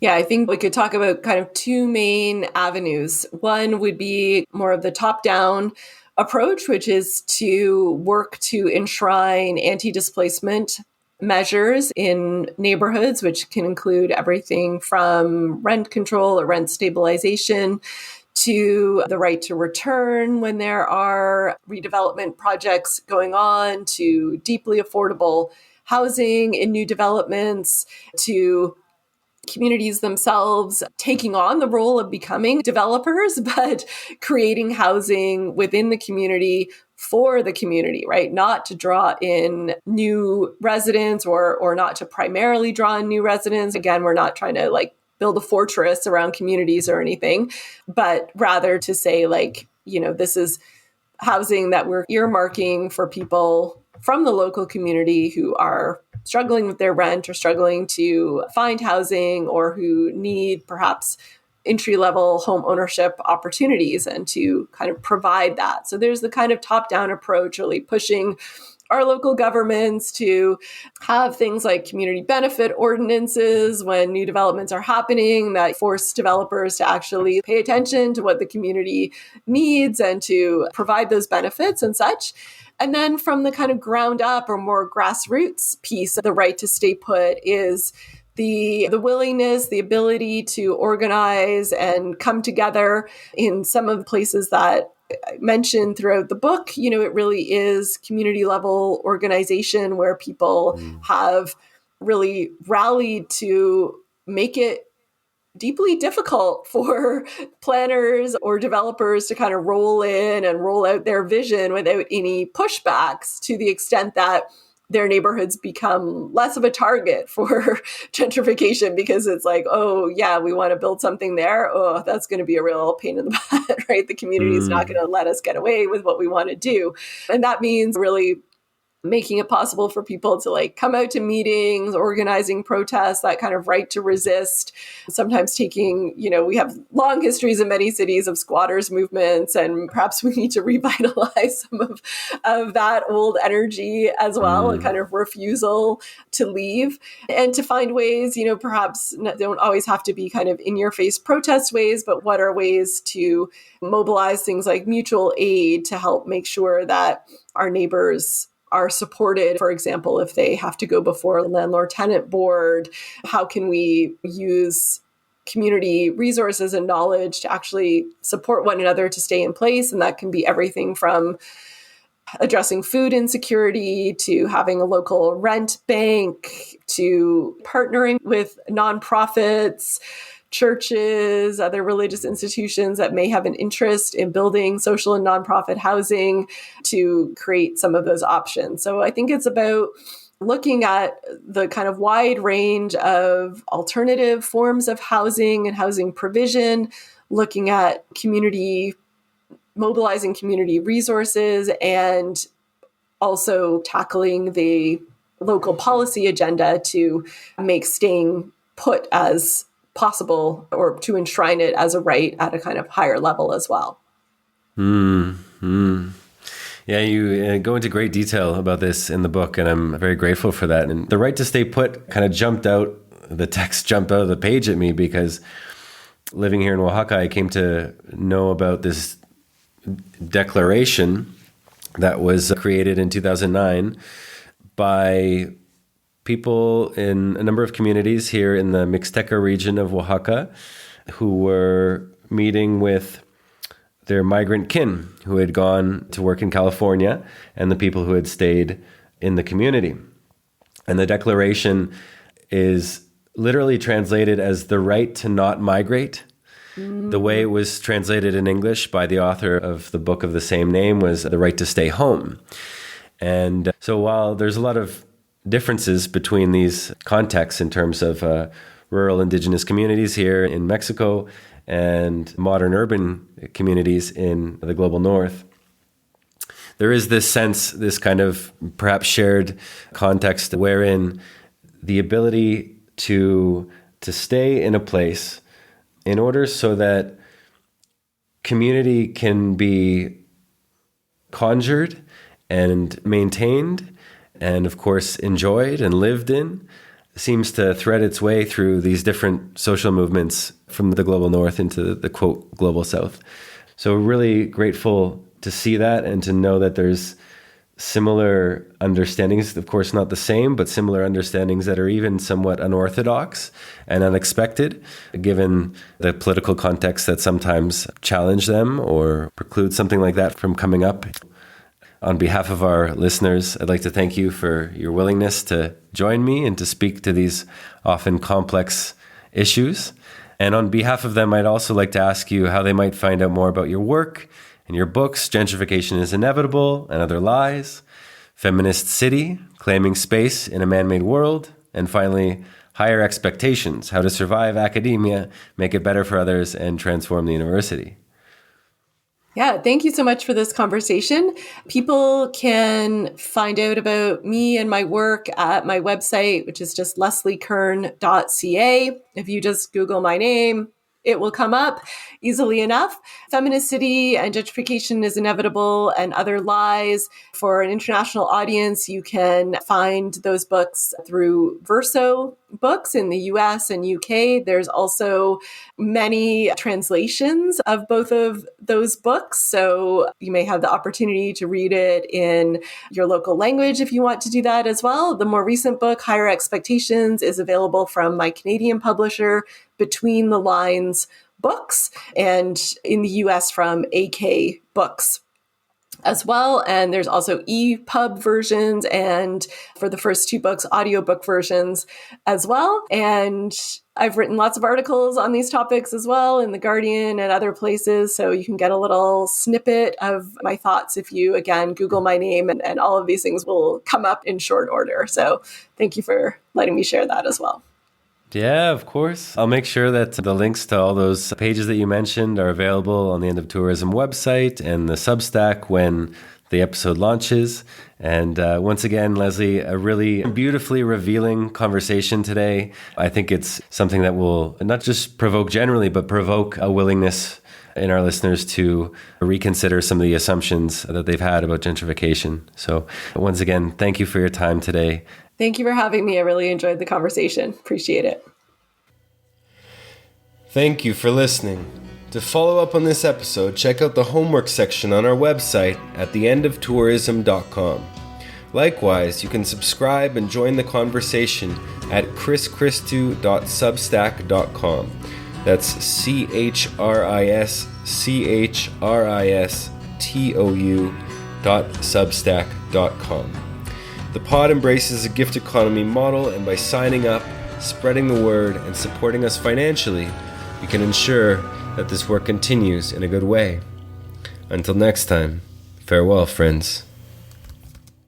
Yeah, I think we could talk about kind of two main avenues. One would be more of the top-down approach, which is to work to enshrine anti-displacement measures in neighborhoods, which can include everything from rent control or rent stabilization to the right to return when there are redevelopment projects going on, to deeply affordable housing in new developments, to communities themselves taking on the role of becoming developers, but creating housing within the community for the community, right? Not to draw in new residents or not to primarily draw in new residents. Again, we're not trying to build a fortress around communities or anything, but rather to say this is housing that we're earmarking for people from the local community who are struggling with their rent or struggling to find housing, or who need perhaps entry-level home ownership opportunities, and to kind of provide that. So there's the kind of top-down approach, really pushing our local governments to have things like community benefit ordinances when new developments are happening that force developers to actually pay attention to what the community needs and to provide those benefits and such. And then from the kind of ground up or more grassroots piece, the right to stay put is the willingness, the ability to organize and come together in some of the places that I mentioned throughout the book. It really is community level organization where people have really rallied to make it deeply difficult for planners or developers to kind of roll in and roll out their vision without any pushbacks, to the extent that their neighborhoods become less of a target for gentrification, because it's like, oh yeah, we want to build something there. Oh, that's going to be a real pain in the butt, right? The community is not going to let us get away with what we want to do. And that means really making it possible for people to like come out to meetings, organizing protests, that kind of right to resist, sometimes taking, we have long histories in many cities of squatters movements, and perhaps we need to revitalize some of that old energy as well, a kind of refusal to leave, and to find ways, perhaps don't always have to be kind of in your face protest ways, but what are ways to mobilize things like mutual aid to help make sure that our neighbors are supported. For example, if they have to go before a landlord-tenant board, how can we use community resources and knowledge to actually support one another to stay in place? And that can be everything from addressing food insecurity to having a local rent bank to partnering with nonprofits, churches, other religious institutions that may have an interest in building social and nonprofit housing, to create some of those options. So I think it's about looking at the kind of wide range of alternative forms of housing and housing provision, looking at mobilizing community resources, and also tackling the local policy agenda to make staying put as possible, or to enshrine it as a right at a kind of higher level as well. Yeah, you go into great detail about this in the book, and I'm very grateful for that. And the right to stay put kind of the text jumped out of the page at me, because living here in Oaxaca, I came to know about this declaration that was created in 2009 by people in a number of communities here in the Mixteca region of Oaxaca, who were meeting with their migrant kin who had gone to work in California, and the people who had stayed in the community. And the declaration is literally translated as the right to not migrate. The way it was translated in English by the author of the book of the same name was the right to stay home. And so while there's a lot of differences between these contexts in terms of rural indigenous communities here in Mexico and modern urban communities in the global north, there is this sense, this kind of perhaps shared context, wherein the ability to stay in a place in order so that community can be conjured and maintained and, of course, enjoyed and lived in, seems to thread its way through these different social movements from the global north into the quote global south. So really grateful to see that and to know that there's similar understandings, of course not the same, but similar understandings that are even somewhat unorthodox and unexpected, given the political context that sometimes challenge them or preclude something like that from coming up. On behalf of our listeners, I'd like to thank you for your willingness to join me and to speak to these often complex issues. And on behalf of them, I'd also like to ask you how they might find out more about your work and your books, Gentrification is Inevitable and Other Lies, Feminist City, Claiming Space in a Man-Made World, and finally, Higher Expectations, How to Survive Academia, Make It Better for Others, and Transform the University. Yeah, thank you so much for this conversation. People can find out about me and my work at my website, which is just lesliekern.ca. If you just Google my name, it will come up easily enough. Feministicity and Gentrification is Inevitable and Other Lies. For an international audience, you can find those books through Verso Books in the US and UK. There's also many translations of both of those books. So you may have the opportunity to read it in your local language if you want to do that as well. The more recent book, Higher Expectations, is available from my Canadian publisher, Between the Lines Books, and in the US from AK Books as well. And there's also EPUB versions, and for the first two books, audiobook versions as well. And I've written lots of articles on these topics as well in The Guardian and other places. So you can get a little snippet of my thoughts if you, again, Google my name, and all of these things will come up in short order. So thank you for letting me share that as well. Yeah, of course. I'll make sure that the links to all those pages that you mentioned are available on the End of Tourism website and the Substack when the episode launches. And once again, Leslie, a really beautifully revealing conversation today. I think it's something that will not just provoke generally, but provoke a willingness in our listeners to reconsider some of the assumptions that they've had about gentrification. So once again, thank you for your time today. Thank you for having me. I really enjoyed the conversation. Appreciate it. Thank you for listening. To follow up on this episode, check out the homework section on our website at theendofTourism.com. Likewise, you can subscribe and join the conversation at chrischristou.substack.com. That's CHRISTOU.substack.com. The pod embraces a gift economy model, and by signing up, spreading the word, and supporting us financially, we can ensure that this work continues in a good way. Until next time, farewell, friends.